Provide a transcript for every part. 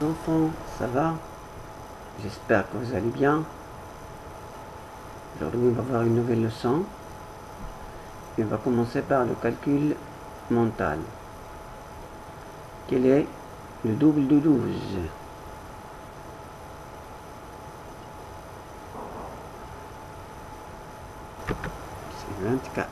Enfants, ça va? J'espère que vous allez bien. Aujourd'hui, on va voir une nouvelle leçon. Et on va commencer par le calcul mental. Quel est le double de 12? C'est 24.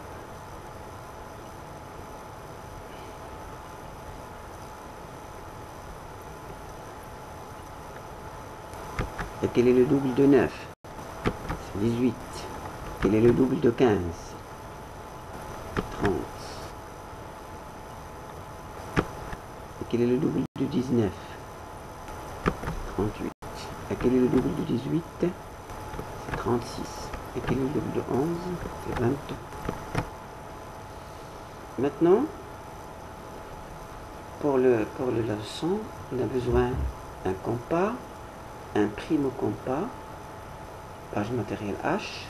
Et quel est le double de 9? C'est 18. Quel est le double de 15? 30. Et quel est le double de 19? 38. Et quel est le double de 18? C'est 36. Et quel est le double de 11? C'est 22. Maintenant, pour la leçon, on a besoin d'un compas, un primo-compas, page matériel H,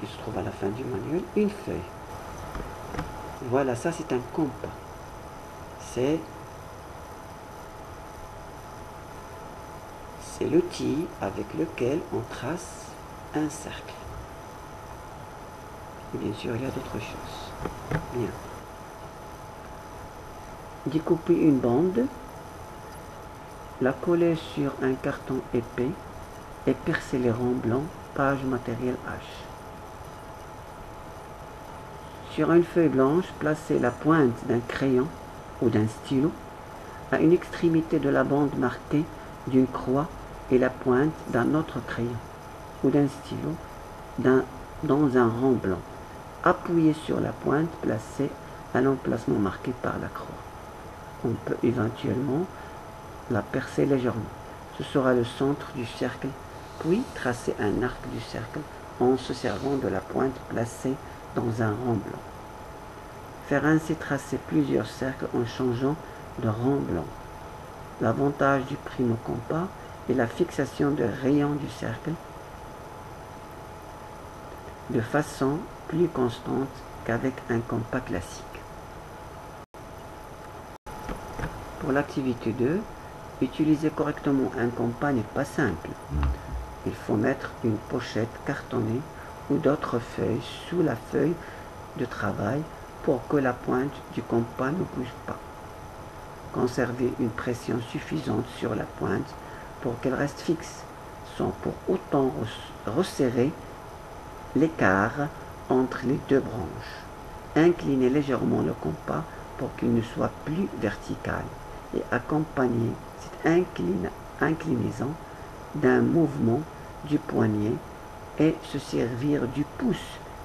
qui se trouve à la fin du manuel, une feuille. Voilà, ça c'est un compas. C'est l'outil avec lequel on trace un cercle. Et bien sûr, il y a d'autres choses. Bien. Découper une bande, la coller sur un carton épais et percer les ronds blancs, page matériel H. Sur une feuille blanche, placez la pointe d'un crayon ou d'un stylo à une extrémité de la bande marquée d'une croix et la pointe d'un autre crayon ou d'un stylo dans un rond blanc. Appuyez sur la pointe placée à l'emplacement marqué par la croix. On peut éventuellement la percer légèrement. Ce sera le centre du cercle, puis tracer un arc du cercle en se servant de la pointe placée dans un rond blanc. Faire ainsi tracer plusieurs cercles en changeant de rond blanc. L'avantage du primo-compas est la fixation des rayons du cercle de façon plus constante qu'avec un compas classique. Pour l'activité 2, utiliser correctement un compas n'est pas simple. Il faut mettre une pochette cartonnée ou d'autres feuilles sous la feuille de travail pour que la pointe du compas ne bouge pas. Conserver une pression suffisante sur la pointe pour qu'elle reste fixe, sans pour autant resserrer l'écart entre les deux branches. Inclinez légèrement le compas pour qu'il ne soit plus vertical et accompagner cette inclinaison d'un mouvement du poignet et se servir du pouce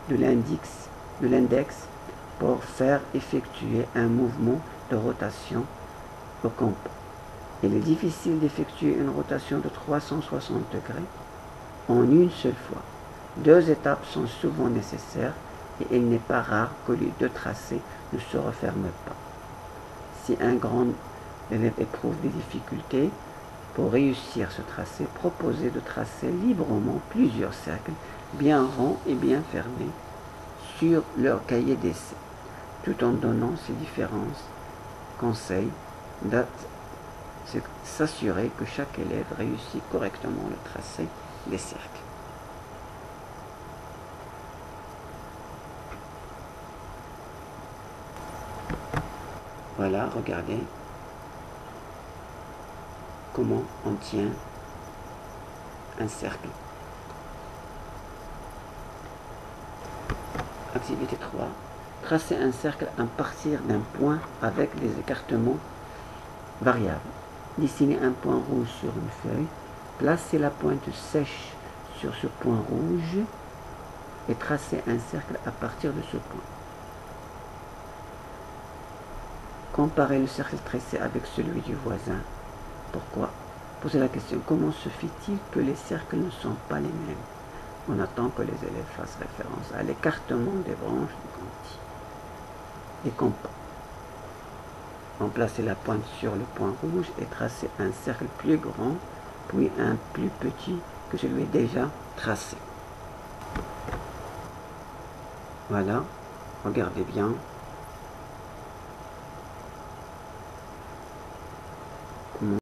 de l'index pour faire effectuer un mouvement de rotation au compas. Il est difficile d'effectuer une rotation de 360 degrés en une seule fois. 2 étapes sont souvent nécessaires et il n'est pas rare que les 2 tracés ne se referment pas. Si un grand élève éprouve des difficultés pour réussir ce tracé, proposez de tracer librement plusieurs cercles bien ronds et bien fermés sur leur cahier d'essai, tout en donnant ces différents conseils. C'est s'assurer que chaque élève réussit correctement le tracé des cercles. Voilà, regardez comment on tient un cercle. Activité 3. Tracer un cercle à partir d'un point avec des écartements variables. Dessinez un point rouge sur une feuille. Placez la pointe sèche sur ce point rouge et tracez un cercle à partir de ce point. Comparez le cercle tracé avec celui du voisin. Pourquoi? Posez la question, comment se fait-il que les cercles ne sont pas les mêmes? On attend que les élèves fassent référence à l'écartement des branches des compas. Remplacez la pointe sur le point rouge et tracez un cercle plus grand, puis un plus petit que celui déjà tracé. Voilà, regardez bien. Comment